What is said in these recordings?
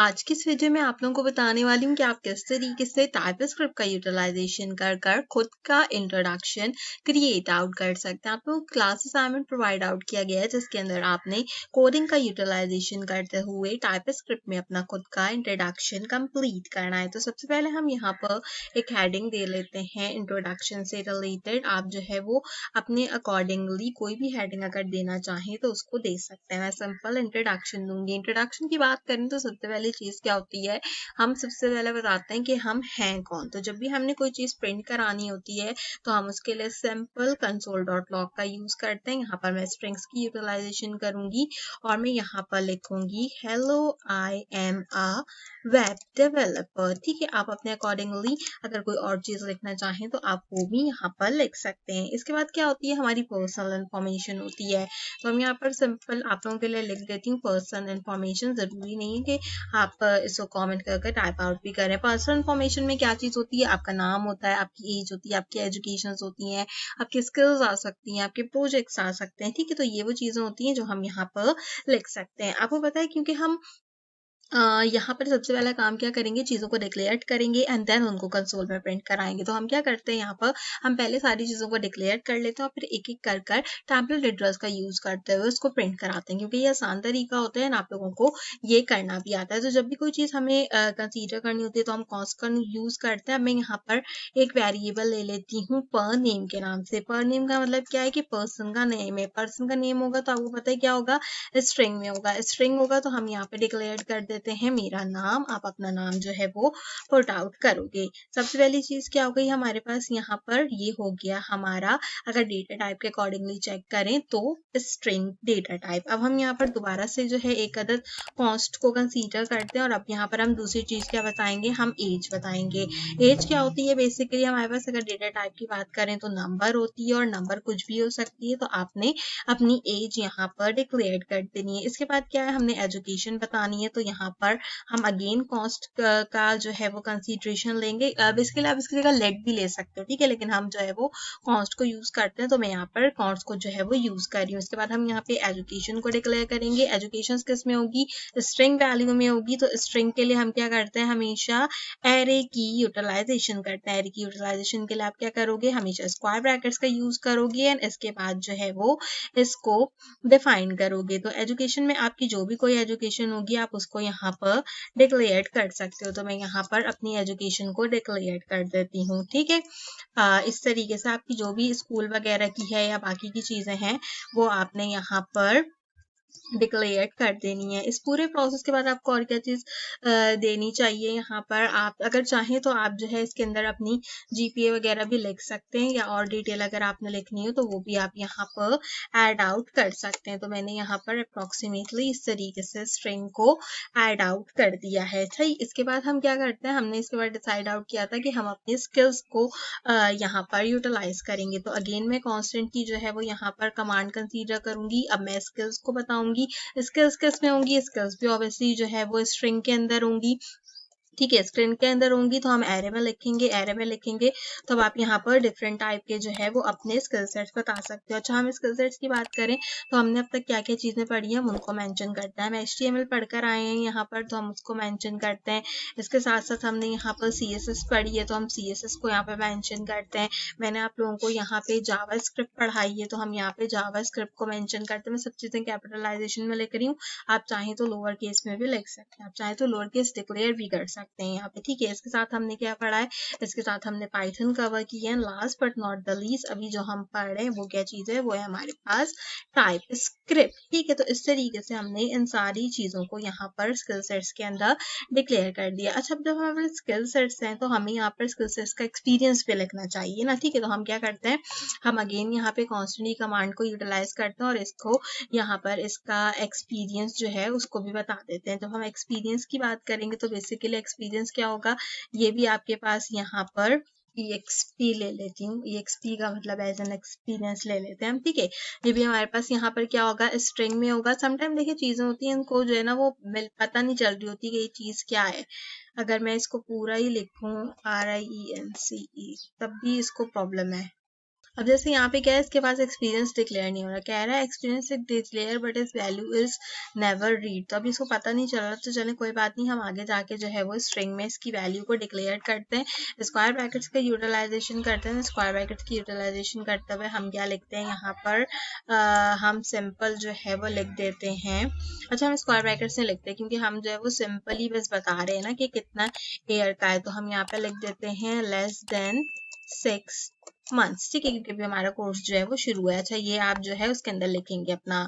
आज की इस वीडियो में आप लोगों को बताने वाली हूँ कि आप किस तरीके से टाइपस्क्रिप्ट का यूटिलाइजेशन कर खुद का इंट्रोडक्शन क्रिएट आउट कर सकते हैं। आप लोग क्लास असाइनमेंट प्रोवाइड आउट किया गया है जिसके अंदर आपने कोडिंग का यूटिलाइजेशन करते हुए टाइपस्क्रिप्ट में अपना खुद का इंट्रोडक्शन कंप्लीट करना है। तो सबसे पहले हम यहाँ पर एक हेडिंग दे लेते हैं इंट्रोडक्शन से रिलेटेड। आप जो है वो अपने अकॉर्डिंगली कोई भी हेडिंग अगर देना चाहें तो उसको दे सकते हैं। मैं सिंपल इंट्रोडक्शन दूंगी। इंट्रोडक्शन की बात करें तो सबसे पहली चीज क्या होती है, हम सबसे पहले बताते हैं कि हम हैं कौन। तो जब भी हमने कोई चीज प्रिंट करानी होती है तो हम उसके लिए सिंपल console.log का यूज करते हैं। यहाँ पर मैं स्ट्रिंग्स की यूटिलाइजेशन करूंगी और मैं यहाँ पर लिखूंगी hello I am a web developer. ठीक है, आप अपने अकॉर्डिंगली अगर कोई और चीज लिखना चाहें तो आप वो भी यहाँ पर लिख सकते हैं। इसके बाद क्या होती है, हमारी पर्सनल इन्फॉर्मेशन होती है। तो हम यहाँ पर सिंपल आप लोगों के लिए लिख देती हूँ पर्सनल इन्फॉर्मेशन। जरूरी नहीं है कि आप इसको कमेंट करके टाइप आउट भी करें। पर्सनल इन्फॉर्मेशन में क्या चीज होती है, आपका नाम होता है, आपकी एज होती है, आपकी एजुकेशन होती हैं, आपकी स्किल्स आ सकती हैं, आपके प्रोजेक्ट्स आ सकते हैं। ठीक है, तो ये वो चीजें होती हैं जो हम यहाँ पर लिख सकते हैं। आपको पता है क्योंकि हम यहाँ पर सबसे पहला काम क्या करेंगे, चीज़ों को डिक्लेयर करेंगे एंड देन उनको कंसोल में प्रिंट कराएंगे। तो हम क्या करते हैं, यहाँ पर हम पहले सारी चीज़ों को डिक्लेयर कर लेते हैं और फिर एक एक कर कर टेम्पलेट एड्रेस का यूज़ करते हुए उसको प्रिंट कराते हैं, क्योंकि ये आसान तरीका होता है ना, आप लोगों को ये करना भी आता है। तो जब भी कोई चीज़ हमें कंसीडर करनी होती है तो हम कॉस्ट का यूज़ करते हैं। अब मैं यहाँ पर एक वेरिएबल ले लेती हूँ पर नेम के नाम से। पर नेम का मतलब क्या है कि पर्सन का नेम है। पर्सन का नेम होगा तो आपको पता है क्या होगा, स्ट्रिंग में होगा। स्ट्रिंग होगा तो हम यहाँ पे डिक्लेयर कर देते हैं मेरा नाम। आप अपना नाम जो है वो पुट आउट करोगे। सबसे पहली चीज क्या हो गई हमारे पास, यहाँ पर ये हो गया हमारा, अगर डेटा टाइप के अकॉर्डिंगली चेक करें तो स्ट्रिंग डेटा टाइप। अब हम यहाँ पर दोबारा से जो है एक अदद कॉस्ट को कंसीडर करते हैं और अब यहाँ पर हम दूसरी चीज क्या बताएंगे, हम एज बताएंगे। एज क्या होती है, बेसिकली हमारे पास अगर डेटा टाइप की बात करें तो नंबर होती है और नंबर कुछ भी हो सकती है। तो आपने अपनी एज यहाँ पर डिक्लेयर कर देनी है। इसके बाद क्या है, हमने एजुकेशन बतानी है। तो यहाँ पर हम अगेन कॉस्ट का जो है वो कंसीडरेशन लेंगे। बेसिकली आप इसकी जगह लेट भी ले सकते हो, ठीक है, लेकिन हम जो है वो कॉस्ट को यूज करते हैं तो मैं यहाँ पर कॉस्ट को जो है वो यूज कर रही हूँ। इसके बाद हम यहाँ पे एजुकेशन को डिक्लेयर करेंगे। एजुकेशन किस में होगी, स्ट्रिंग वैल्यू में होगी। तो स्ट्रिंग के लिए हम क्या करते हैं, हमेशा एरे की यूटिलाइजेशन करते हैं। एरे की यूटिलाइजेशन के लिए आप क्या करोगे, हमेशा स्क्वायर ब्रैकेट्स का यूज करोगे एंड इसके बाद जो है वो इसको डिफाइन करोगे। तो एजुकेशन में आपकी जो भी कोई एजुकेशन होगी आप उसको यहाँ पर डिक्लेयर कर सकते हो। तो मैं यहाँ पर अपनी एजुकेशन को डिक्लेयर कर देती हूँ। ठीक है, इस तरीके से आपकी जो भी स्कूल वगैरह की है या बाकी की चीजें हैं वो आपने यहाँ पर डिक्लेयर कर देनी है। इस पूरे प्रोसेस के बाद आपको और क्या चीज देनी चाहिए, यहाँ पर आप अगर चाहें तो आप जो है इसके अंदर अपनी जीपीए वगैरह भी लिख सकते हैं या और डिटेल अगर आपने लिखनी हो तो वो भी आप यहाँ पर ऐड आउट कर सकते हैं। तो मैंने यहाँ पर अप्रोक्सीमेटली इस तरीके से स्ट्रिंग को ऐड आउट कर दिया है। ठीक, इसके बाद हम क्या करते हैं, हमने इसके बाद डिसाइड आउट किया था कि हम अपनी स्किल्स को यहाँ पर यूटिलाइज करेंगे। तो अगेन मैं कॉन्स्टेंट की जो है वो यहाँ पर कमांड कंसीडर करूंगी। अब मैं स्किल्स को बताऊंगी। स्किल्स किस में होंगी, स्किल्स भी ऑब्वियसली जो है वो स्ट्रिंग के अंदर होंगी। ठीक है, स्ट्रिंग के अंदर होंगी तो हम एरे में लिखेंगे। एरे में लिखेंगे तो अब आप यहाँ पर डिफरेंट टाइप के जो है वो अपने स्किल सेट्स बता सकते हो। अच्छा, हम स्किल सेट्स की बात करें तो हमने अब तक क्या क्या चीजें पढ़ी है हम उनको मेंशन करते हैं। हम HTML पढ़कर आए हैं यहाँ पर तो हम उसको मेंशन करते हैं। इसके साथ साथ हमने यहाँ पर CSS पढ़ी है तो हम CSS को यहाँ पे मेंशन करते हैं। मैंने आप लोगों को यहाँ पे जावा स्क्रिप्ट पढ़ाई है तो हम यहाँ पे जावा स्क्रिप्ट को मेंशन करते हैं। मैं सब चीजें कैपिटलाइजेशन में लिख रही हूँ। आप चाहें तो लोअर केस में भी लिख सकते हैं, आप चाहें तो लोअर केस डिक्लेयर भी कर सकते हैं यहाँ पे। ठीक है, इसके साथ हमने क्या पढ़ा है, इसके साथ हमने पाइथन कवर की है। Last but not the least अभी जो हम पढ़ रहे हैं वो क्या चीज है, वो है हमारे पास टाइप स्क्रिप्ट। ठीक है, तो इस तरीके से हमने इन सारी चीजों को यहाँ पर स्किल सेट्स के अंदर डिक्लेयर कर दिया। अच्छा, जब हमारे स्किल सेट्स हैं तो हमें यहाँ पर स्किल सेट्स का एक्सपीरियंस भी लिखना चाहिए ना। ठीक है, तो हम क्या करते हैं, हम अगेन यहाँ पे कॉन्स्टेंटली कमांड को यूटिलाइज करते हैं और इसको यहाँ पर इसका एक्सपीरियंस जो है उसको भी बता देते हैं। जब हम एक्सपीरियंस की बात करेंगे तो बेसिकली एक्सपीरियंस क्या होगा, ये भी आपके पास यहाँ पर EXP ले लेती हूँ। EXP का मतलब एज एन एक्सपीरियंस ले लेते हैं हम। ठीक है, ये भी हमारे पास यहाँ पर क्या होगा, स्ट्रिंग में होगा। समटाइम देखिए चीजें होती हैं इनको जो है ना वो पता नहीं चल रही होती कि ये चीज क्या है। अगर मैं इसको पूरा ही लिखूं RIENCE तब भी इसको प्रॉब्लम है। अब जैसे यहाँ पे क्या है, इसके पास एक्सपीरियंस डिक्लेयर नहीं हो रहा, कह रहा है experience declare but is value is never read. तो अभी इसको पता नहीं चल रहा, तो चले कोई बात नहीं, हम आगे जाके जो है वो स्ट्रिंग में इसकी वैल्यू को डिक्लेयर करते हैं। स्क्वायर ब्रैकेट्स का यूटिलाइजेशन करते हैं। स्क्वायर ब्रैकेट्स की यूटिलाइजेशन करते हुए हम क्या लिखते हैं यहाँ पर, हम सिंपल जो है वो लिख देते हैं। अच्छा, हम स्क्वायर ब्रैकेट्स में लिखते हैं क्योंकि हम जो है वो सिंपल ही बस बता रहे हैं ना कि कितना ईयर का है, तो हम यहाँ पे लिख देते हैं लेस देन 6 मंथ्स। ठीक है, क्योंकि अभी हमारा कोर्स जो है वो शुरू है। अच्छा, ये आप जो है उसके अंदर लिखेंगे अपना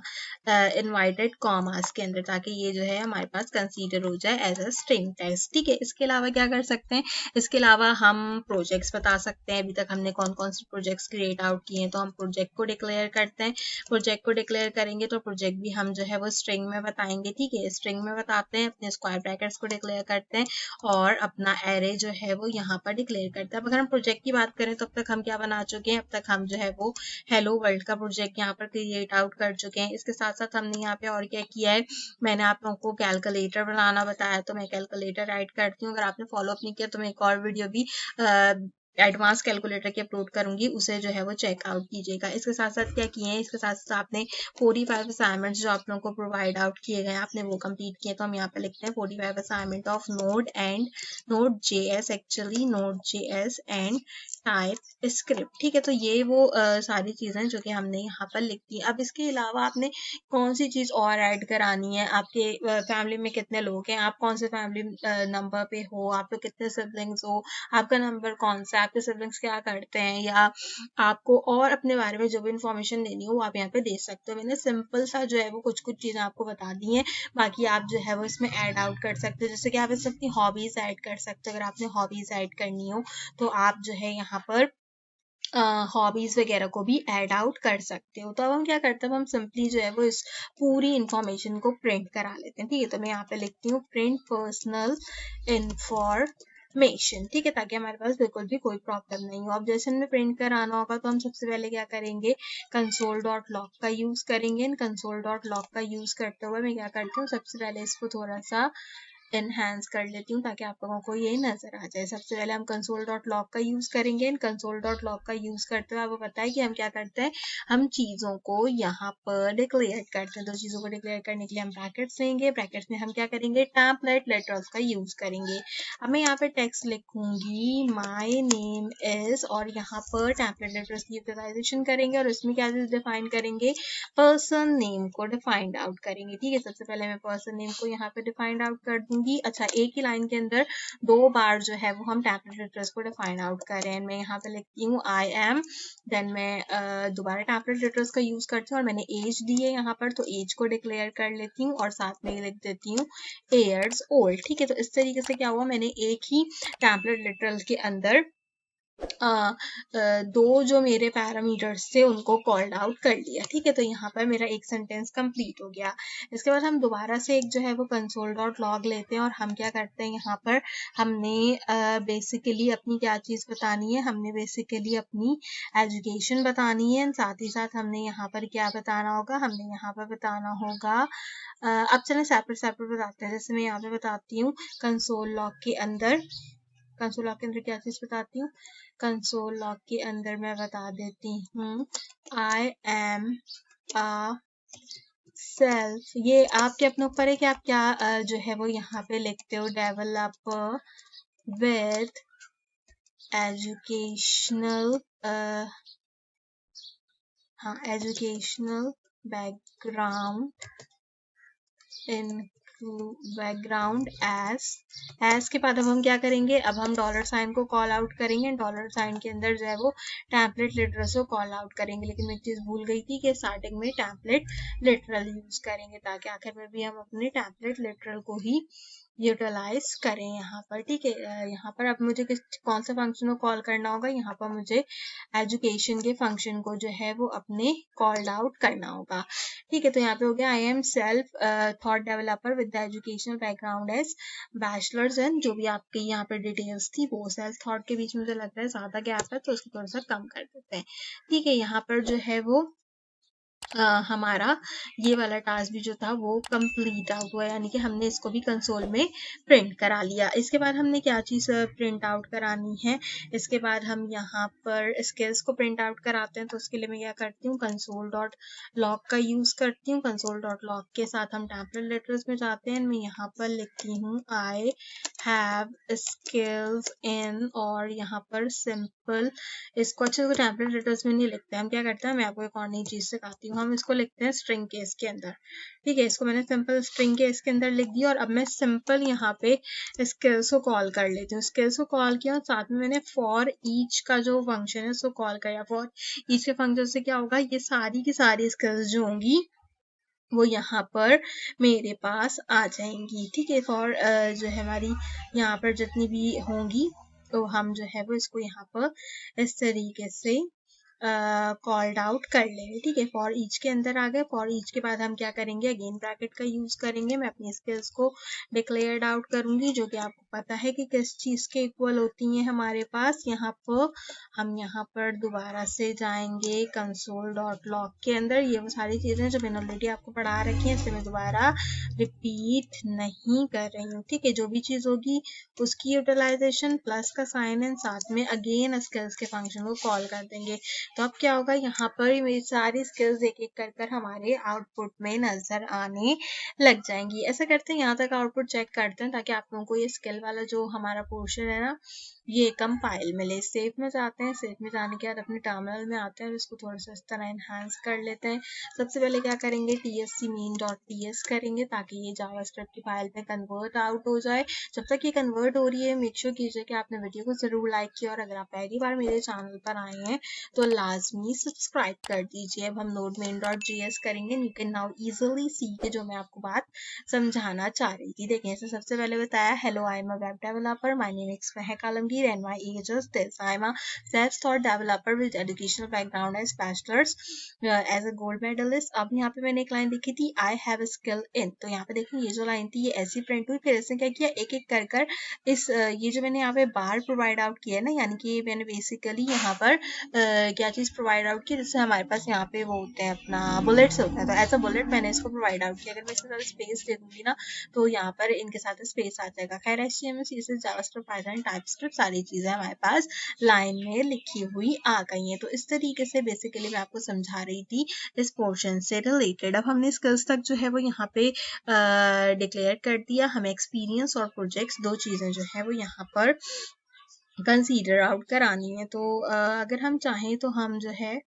इनवाइटेड कॉमास के अंदर, ताकि ये जो है हमारे पास कंसीडर हो जाए एज अ स्ट्रिंग टेक्स्ट। ठीक है, इसके अलावा क्या कर सकते हैं, इसके अलावा हम प्रोजेक्ट्स बता सकते हैं। अभी तक हमने कौन कौन से प्रोजेक्ट्स क्रिएट आउट किए हैं, तो हम प्रोजेक्ट को डिक्लेयर करते हैं। प्रोजेक्ट को डिक्लेयर करेंगे तो प्रोजेक्ट भी हम जो है वो स्ट्रिंग में बताएंगे। ठीक है, स्ट्रिंग में बताते हैं, अपने स्क्वायर ब्रैकेट्स को डिक्लेयर करते हैं और अपना एरे जो है वो यहाँ पर डिक्लेयर करते हैं। अब अगर हम प्रोजेक्ट की बात करें तो अब तक हम क्या बना चुके हैं, अब तक हम जो है वो हेलो वर्ल्ड का प्रोजेक्ट यहाँ पर क्रिएट आउट कर चुके हैं। इसके साथ साथ हमने यहाँ पे और क्या किया है, मैंने आप लोगों को कैलकुलेटर बनाना बताया, तो मैं कैलकुलेटर ऐड करती हूँ। अगर आपने फॉलोअप नहीं किया तो मैं एक और वीडियो भी एडवांस कैलकुलेटर की अपलोड करूंगी, उसे जो है वो चेकआउट कीजिएगा। इसके साथ साथ क्या किए हैं, इसके साथ साथ आपने 45 असाइनमेंट्स जो आप लोगों को प्रोवाइड आउट किए गए आपने वो कंप्लीट किए। तो हम यहाँ पे लिखते हैं 45 assignment of node and node JS, actually node JS and type script. ठीक है, तो ये वो सारी चीजें जो कि हमने यहाँ पर लिख दी। अब इसके अलावा आपने कौन सी चीज और ऐड करानी है, आपके फैमिली में कितने लोग हैं, आप कौन से फैमिली नंबर पे हो, आप लोग कितने सिबलिंग्स हो, आपका नंबर कौन सा, आपके सिबलिंग्स क्या करते हैं, या आपको और अपने बारे में जो भी इंफॉर्मेशन देनी हो वो आप यहाँ पे दे सकते हो। मैंने सिंपल सा जो है वो कुछ कुछ चीजें आपको बता दी हैं, बाकी आप जो है वो इसमें ऐड आउट कर सकते हो। जैसे कि आप इसमें अपनी हॉबीज ऐड कर सकते हो, अगर आपने हॉबीज ऐड करनी हो तो आप जो है यहाँ पर हॉबीज वगैरह को भी ऐड आउट कर सकते हो। तो अब हम क्या करते हैं, हम सिंपली जो है वो इस पूरी इंफॉर्मेशन को प्रिंट करा लेते हैं। ठीक है, तो मैं यहाँ पे लिखती हूँ प्रिंट पर्सनल इंफॉर्मेशन। ठीक है, ताकि हमारे पास बिल्कुल भी कोई प्रॉब्लम नहीं हो। अब जैसे हमें प्रिंट कराना होगा तो हम सबसे पहले क्या करेंगे, कंसोल डॉट लॉग का यूज करेंगे। कंसोल डॉट लॉग का यूज करते हुए मैं क्या करती हूँ, सबसे पहले इसको थोड़ा सा एनहांस कर लेती हूँ ताकि आप लोगों को ये नजर आ जाए। सबसे पहले हम कंसोल डॉट लॉग का यूज करेंगे। कंसोल डॉट लॉग का यूज करते हुए आपको पता है कि हम क्या करते हैं, हम चीजों को यहाँ पर डिक्लेयर करते हैं। तो चीजों को डिक्लेयर करने के लिए हम ब्रैकेट्स लेंगे, ब्रैकेट्स में हम क्या करेंगे, टेम्पलेट लेटर्स का यूज करेंगे। अब मैं यहाँ पे टेक्स्ट लिखूंगी माई नेम इज, और यहाँ पर टेम्पलेट लेटर्स की यूटिलाइजेशन करेंगे और इसमें क्या डिफाइन करेंगे, पर्सन नेम को डिफाइंड आउट करेंगे। ठीक है, सबसे पहले मैं पर्सन नेम को यहाँ पे डिफाइंड आउट कर दूंगी। अच्छा, एक ही लाइन के अंदर 2 बार जो है वो हम टेम्पलेट लेटर्स को डिफाइन आउट कर रहे हैं। मैं यहाँ पे लिखती हूँ आई एम, देन मैं दोबारा टेम्पलेट लेटर्स का यूज करती हूँ और मैंने एज दी है यहाँ पर, तो एज को डिक्लेयर कर लेती हूँ और साथ में लिख देती हूँ ईयर्स ओल्ड। ठीक है, तो इस तरीके से क्या हुआ, मैंने एक ही टेम्पलेट लेटर्स के अंदर दो जो मेरे पैरामीटर्स थे उनको कॉल्ड आउट कर लिया। ठीक है, तो यहाँ पर मेरा एक सेंटेंस कंप्लीट हो गया। इसके बाद हम दोबारा से एक जो है वो कंसोल डॉट लॉग लेते हैं और हम क्या करते हैं, यहाँ पर हमने बेसिकली अपनी क्या चीज़ बतानी है, हमने बेसिकली अपनी एजुकेशन बतानी है। साथ ही साथ हमने यहाँ पर क्या बताना होगा, हमने यहाँ पर बताना होगा, अब चलें सेपरेट सेपरेट बताते हैं। जैसे मैं यहाँ पे बताती हूँ कंसोल लॉग के अंदर, कंसोल लॉग के अंदर क्या चीज़ बताती हूँ, कंसोल लॉग के अंदर मैं बता देती हूँ आई एम अ सेल्फ। ये आपके अपने ऊपर है कि आप क्या जो है वो यहाँ पे लिखते हो, डेवलपर विथ एजुकेशनल, हाँ educational background in background as के बाद अब हम क्या करेंगे, अब हम डॉलर साइन को कॉल आउट करेंगे। डॉलर साइन के अंदर जो है वो टेम्पलेट लिटरल को कॉल आउट करेंगे, लेकिन मैं एक चीज़ भूल गई थी कि स्टार्टिंग में टेम्पलेट लिटरल यूज करेंगे ताकि आखिर में भी हम अपने टेम्पलेट लिटरल को ही यूटिलाइज करें यहाँ पर। ठीक है, यहाँ पर अब मुझे कौन सा फंक्शन को कॉल करना होगा, यहाँ पर मुझे एजुकेशन के फंक्शन को जो है वो अपने कॉल्ड आउट करना होगा। ठीक है, तो यहाँ पे हो गया I am self thought developer with the educational background as bachelors and जो भी आपकी यहाँ पे डिटेल्स थी वो सेल्फ थॉट के बीच में मुझे लग रहा है ज़्यादा गैप है तो उसको थोड़ा सा कम कर देते हैं। ठीक है, यहाँ पर जो है वो हमारा ये वाला टास्क भी जो था वो कंप्लीट आउट हुआ, यानी कि हमने इसको भी कंसोल में प्रिंट करा लिया। इसके बाद हमने क्या चीज़ प्रिंट आउट करानी है, इसके बाद हम यहाँ पर स्किल्स को प्रिंट आउट कराते हैं। तो उसके लिए मैं क्या करती हूँ, कंसोल डॉट लॉग का यूज़ करती हूँ। कंसोल डॉट लॉग के साथ हम टेम्पलेट लेटर्स में जाते हैं। मैं यहाँ पर लिखती हूँ आई हैव स्किल्स इन, और यहाँ पर सिंपल, इसको अच्छे से टेम्पलेट लेटर्स में नहीं लिखते, हम क्या करते हैं, मैं आपको एक और नई चीज़ सिखाती हूँ, हम इसको लिखते हैं स्ट्रिंग केस के अंदर। ठीक है, इसको मैंने सिंपल स्ट्रिंग केस के अंदर लिख दिया, और अब मैं सिंपल यहाँ पे स्किल्स को कॉल कर लेती हूँ। स्किल्स को कॉल किया और साथ में मैंने फॉर ईच का जो फंक्शन है उसको कॉल किया। फॉर ईच के फंक्शन से क्या होगा, ये सारी की सारी स्किल्स जो होंगी वो यहाँ पर मेरे पास आ जाएंगी। ठीक है, फॉर जो है हमारी यहाँ पर जितनी भी होंगी, तो हम जो है वो इसको यहाँ पर इस तरीके से कॉल्ड आउट कर लेंगे। ठीक है, फॉर ईच के अंदर आ गए। फॉर ईच के बाद हम क्या करेंगे, अगेन ब्रैकेट का यूज करेंगे। मैं अपनी स्किल्स को डिक्लेयर्ड आउट करूंगी, जो कि आपको पता है कि किस चीज के इक्वल होती है हमारे पास। यहाँ पर हम यहाँ पर दोबारा से जाएंगे कंसोल डॉट लॉग के अंदर। ये वो सारी चीजें जो मैंने ऑलरेडी आपको पढ़ा रखी है, इसे मैं दोबारा रिपीट नहीं कर रही हूँ। ठीक है, जो भी चीज होगी उसकी यूटिलाइजेशन प्लस का साइन एंड साथ में अगेन स्किल्स के फंक्शन को कॉल कर देंगे। तो अब क्या होगा, यहाँ पर मेरी सारी स्किल्स एक एक कर कर हमारे आउटपुट में नजर आने लग जाएंगी। ऐसा करते हैं, यहाँ तक आउटपुट चेक करते हैं ताकि आप लोगों को ये स्किल वाला जो हमारा पोर्शन है ना, ये कंपाइल मिले। सेव में जाते हैं, सेव में जाने के बाद अपने टर्मिनल में आते हैं और इसको थोड़ा सा इस तरह एनहांस कर लेते हैं। सबसे पहले क्या करेंगे, tsc main.ts करेंगे ताकि ये जावास्क्रिप्ट की फाइल में कन्वर्ट आउट हो जाए। जब तक ये कन्वर्ट हो रही है, मेक श्योर कीजिए कि आपने वीडियो को जरूर लाइक किया, और अगर आप पहली बार मेरे चैनल पर आए हैं तो लाजमी सब्सक्राइब कर दीजिए। अब हम node main.js करेंगे। यू कैन नाउ इजिली सी के जो मैं आपको बात समझाना चाह रही थी। देखें, इसे सबसे पहले बताया, hello I am a web developer, my name is Mahak Alamgir and my age is this. I am a self-taught developer with educational background as bachelor's as a gold medalist. अब यहाँ पे मैंने एक लाइन लिखी थी, I have a skill in, तो यहाँ पे देखिए ये जो लाइन थी ये ऐसी प्रिंट हुई। फिर इसने क्या किया, एक एक कर कर इस ये जो मैंने यहाँ पे बार प्रोवाइड आउट किया है ना, यानी कि मैंने बेसिकली यहाँ पर क्या चीज़ प्रोवाइड आउट की, जिससे हमारे पास यहाँ पे वो होते हैं अपना बुलेट्स होता है। तो एज अ बुलेट मैंने इसको प्रोवाइड आउट किया। अगर मैं इसके साथ स्पेस दे दूंगी ना, तो यहाँ पर इनके साथ स्पेस आ जाएगा। खैर, HTML CSS JavaScript Python TypeScript सारी चीजें हमारे पास लाइन में लिखी हुई आ गई हैं। तो इस तरीके से बेसिकली मैं आपको समझा रही थी इस पोर्शन से रिलेटेड। अब हमने स्किल्स तक जो है वो यहाँ पे डिक्लेयर कर दिया। हमें एक्सपीरियंस और प्रोजेक्ट्स दो चीजें जो है वो यहाँ पर कंसीडर आउट करानी है। तो अगर हम चाहें तो हम जो है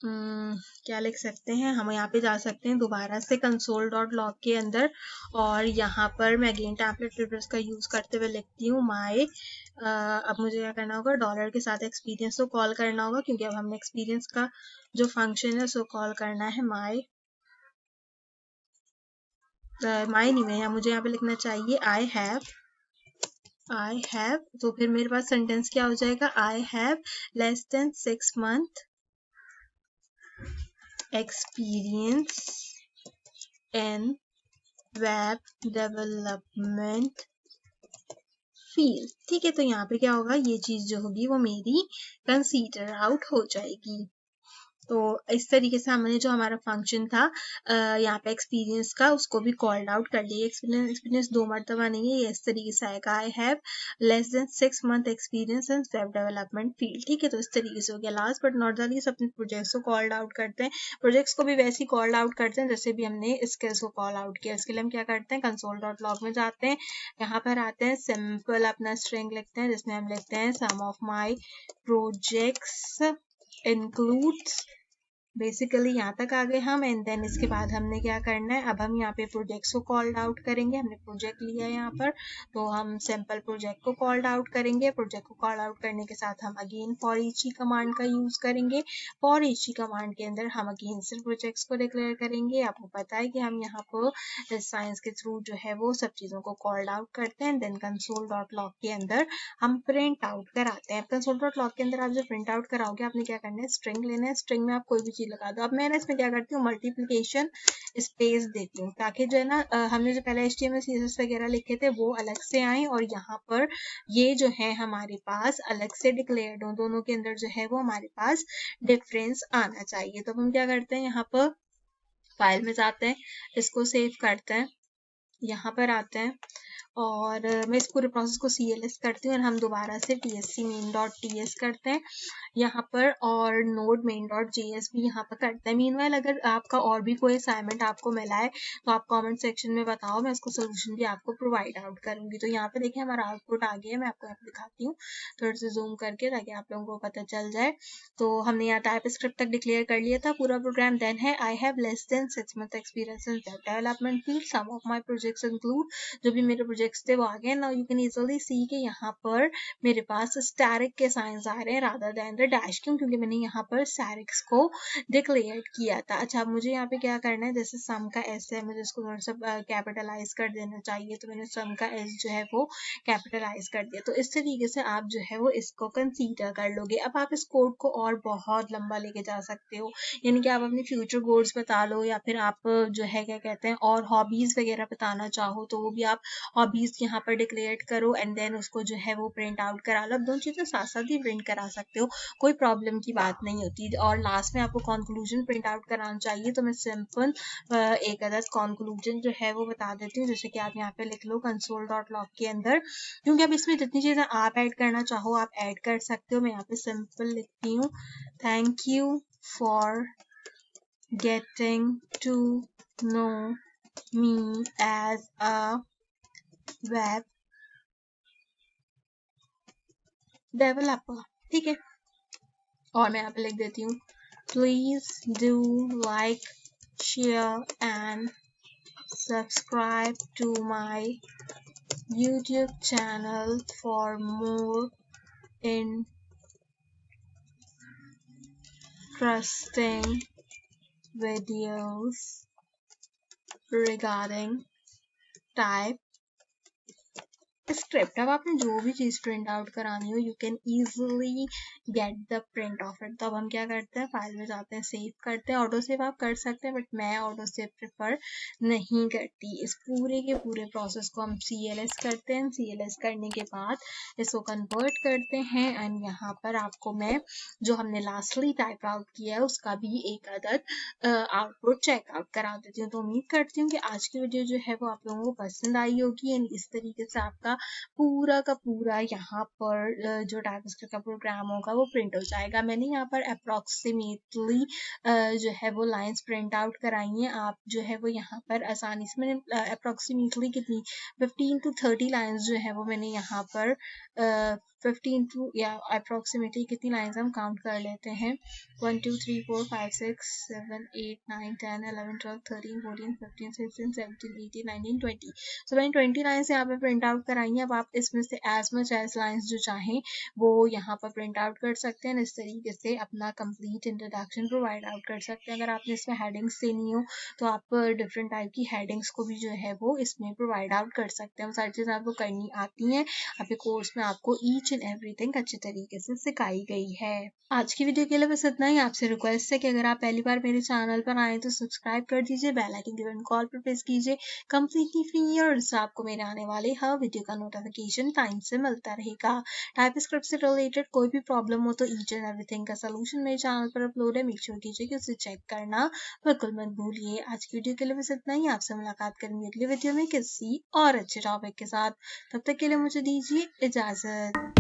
क्या लिख सकते हैं, हम यहाँ पे जा सकते हैं दोबारा से कंसोल डॉट लॉग के अंदर, और यहाँ पर मैं अगेन टेम्पलेट लेटर्स का यूज करते हुए लिखती हूँ माय। अब मुझे क्या करना होगा, डॉलर के साथ एक्सपीरियंस को कॉल करना होगा, क्योंकि अब हमने एक्सपीरियंस का जो फंक्शन है उसको कॉल करना है। माय नहीं है, मुझे यहाँ पे लिखना चाहिए आई हैव। तो फिर मेरे पास सेंटेंस क्या हो जाएगा, आई have less than 6 month experience in web development field। ठीक है, तो यहाँ पे क्या होगा, ये चीज जो होगी वो मेरी कंसीडर आउट हो जाएगी। तो इस तरीके से हमने जो हमारा फंक्शन था यहाँ पे एक्सपीरियंस का, उसको भी कॉल्ड आउट कर लिया। एक्सपीरियंस 2 मरतबा नहीं है, ये इस तरीके से आएगा, आई have less than 6 month experience in web development field. ठीक है, तो इस तरीके से हो गया। Last but not the least, अपने प्रोजेक्ट्स को कॉल्ड आउट करते हैं। प्रोजेक्ट्स को भी वैसे ही कॉल्ड आउट करते हैं जैसे भी हमने स्किल्स को कॉल आउट किया। इसके लिए हम क्या करते हैं, कंसोल डॉट लॉग में जाते हैं, यहाँ पर आते हैं, सिंपल अपना स्ट्रिंग लिखते हैं जिसमें हम लिखते हैं some of my projects includes. Basically यहाँ तक आ गए हम, एंड देन इसके बाद हमने क्या करना है, अब हम यहाँ पे प्रोजेक्ट्स को कॉल्ड आउट करेंगे। हमने प्रोजेक्ट लिया है यहाँ पर, तो हम सिंपल प्रोजेक्ट को कॉल्ड आउट करेंगे। प्रोजेक्ट को कॉल आउट करने के साथ हम अगेन फॉर ईच कमांड का यूज करेंगे। फॉर ईच कमांड के अंदर हम अगेन सिर्फ प्रोजेक्ट्स को डिक्लेयर करेंगे। आपको पता है कि हम यहाँ पर साइंस के थ्रू जो है वो सब चीजों को कॉल्ड आउट करते हैं। देन कंसोल डॉट लॉग के अंदर हम प्रिंट आउट कराते हैं। कंसोल डॉट लॉग के अंदर आप जो प्रिंट आउट कराओगे, आपने क्या करना है, स्ट्रिंग लेना है। स्ट्रिंग में आप कोई भी चीज चीज लगा दो। अब मैं ना इसमें क्या करती हूँ, मल्टीप्लिकेशन स्पेस देती हूँ ताकि जो है ना हमने जो पहले HTML CSS वगैरह लिखे थे वो अलग से आए और यहाँ पर ये जो है हमारे पास अलग से डिक्लेयर्ड हो, दोनों के अंदर जो है वो हमारे पास डिफरेंस आना चाहिए। तो हम क्या करते हैं, यहाँ पर फाइल में जाते हैं, इसको सेव करते हैं, यहाँ पर आते हैं और मैं इस पूरे प्रोसेस को CLS करती हूँ और हम दोबारा से TSC main.ts करते हैं यहाँ पर और node main.js भी यहाँ पर करते हैं। मीनवाइल अगर आपका और भी कोई असाइनमेंट आपको मिला है तो आप कमेंट सेक्शन में बताओ, मैं उसको सोल्यूशन भी आपको प्रोवाइड आउट करूंगी। तो यहाँ पे देखिए हमारा आउटपुट आ गया है, मैं आपको यहाँ पे दिखाती हूँ थोड़ा सा जूम करके ताकि आप लोगों को पता चल जाए। तो हमने यहाँ टाइप स्क्रिप्ट तक डिक्लेयर कर लिया था पूरा प्रोग्राम। देन है I have less than 6 months experience in web development field, some of my projects include, जो भी मेरे प्रोजेक्ट्स थे वो आ गए। Now you can easily see कि यहाँ पर मेरे पास स्टैटिक के साइंस आ रहे हैं रादर देन द डैश, क्योंकि मैंने यहाँ पर स्टैटिक्स को डिक्लेयर किया था। अच्छा, अब मुझे यहाँ पे क्या करना है, जैसे सम का एस है, मुझे इसको थोड़ा सा कैपिटलाइज कर देना चाहिए, तो मैंने सम का एस जो है वो कैपिटलाइज कर दिया। तो इस तरीके से आप जो है वो इसको कंसीडर कर लोगे। अब आप इस कोड को और बहुत लंबा लेके जा सकते हो, यानी कि आप अपने फ्यूचर गोल्स बता लो या फिर आप जो है क्या कहते हैं और हॉबीज वगैरह बताना चाहो तो वो भी आप हॉबीज यहाँ पर डिक्लेयर करो एंड देन उसको जो है वो प्रिंट आउट करा लो। अब दोनों चीजें साथ साथ ही प्रिंट करा सकते हो, कोई प्रॉब्लम की बात नहीं होती। और लास्ट में आपको कंक्लूजन प्रिंट आउट कराना चाहिए, तो मैं सिंपल एक अदर कंक्लूजन जो है वो बता देती हूँ, जैसे कि आप यहाँ पे लिख लो console.log के अंदर, क्योंकि अब इसमें जितनी चीजें आप ऐड करना चाहो आप ऐड कर सकते हो। मैं यहाँ पे सिंपल लिखती हूँ, thank you for getting to know me as a web developer, ठीक है। और मैं यहाँ पे लिख देती हूँ, please do like share and subscribe to my YouTube channel for more interesting videos regarding type script. अब आपने जो भी चीज प्रिंट आउट करानी हो you can easily get the print of it. तो अब हम क्या करते हैं, फाइल में जाते हैं, सेव करते हैं। ऑटो सेव आप कर सकते हैं बट मैं ऑटो सेव प्रेफर नहीं करती। इस पूरे के पूरे प्रोसेस को हम CLS करते हैं, CLS करने के बाद इसको कन्वर्ट करते हैं एंड यहाँ पर आपको मैं जो हमने लास्टली टाइप आउट किया है उसका भी एक अदद आउटपुट चेक आउट करा देती हूँ। तो उम्मीद करती हूँ कि आज की वीडियो जो है वो आप लोगों को पसंद आई होगी एंड इस तरीके से आपका पूरा का पूरा यहाँ पर जो टाइपस्क्रिप्ट का प्रोग्राम होगा वो प्रिंट हो जाएगा। मैंने यहाँ पर अप्रॉक्सीमेटली जो है वो लाइंस प्रिंट आउट कराई हैं। आप जो है वो यहाँ पर आसानी से, मैंने अप्रॉक्सीमेटली कितनी 15 to 30 लाइंस जो है वो मैंने यहाँ पर 15 to या अप्रॉक्सीमेटली कितनी लाइंस हम काउंट कर लेते हैं, 1 2 3 4 5 6 7 8 9 10 11 12 13 14 15 16 17 18 19 20। सो मैंने 20 लाइंस यहाँ पे प्रिंट आउट कराई हैं। अब आप इसमें से एज मच एज लाइंस जो चाहें वो यहाँ पर प्रिंट आउट कर सकते हैं। इस तरीके से अपना कंप्लीट इंट्रोडक्शन प्रोवाइड आउट कर सकते हैं। अगर आपने इसमें हेडिंग्स देनी हो तो आप डिफरेंट टाइप की हेडिंग्स को भी जो है वो इसमें प्रोवाइड आउट कर सकते हैं। वो सारी चीज़ें आपको करनी आती हैं, आपके कोर्स में आपको ईच एंड एवरीथिंग अच्छे तरीके से सिखाई गई है। आज की वीडियो के लिए बस इतना ही। आपसे रिक्वेस्ट है कि अगर आप पहली बार मेरे चैनल पर आए तो सब्सक्राइब कर दीजिए, बेल आइकन के बटन कॉल पर प्रेस कीजिए, कंप्लीटली फ्री और इससे आपको मेरे आने वाले हर वीडियो का नोटिफिकेशन टाइम से मिलता रहेगा। टाइपस्क्रिप्ट से रिलेटेड कोई भी प्रॉब्लम हो तो ईच एंड एवरीथिंग का सलूशन मेरे चैनल पर अपलोड है, मेक श्योर कीजिए कि उसे चेक करना बिल्कुल मत भूलिए। आज की वीडियो के लिए बस इतना ही। आपसे मुलाकात करेंगे अगली वीडियो में किसी और अच्छे टॉपिक के साथ। तब तक के लिए मुझे दीजिए इजाजत।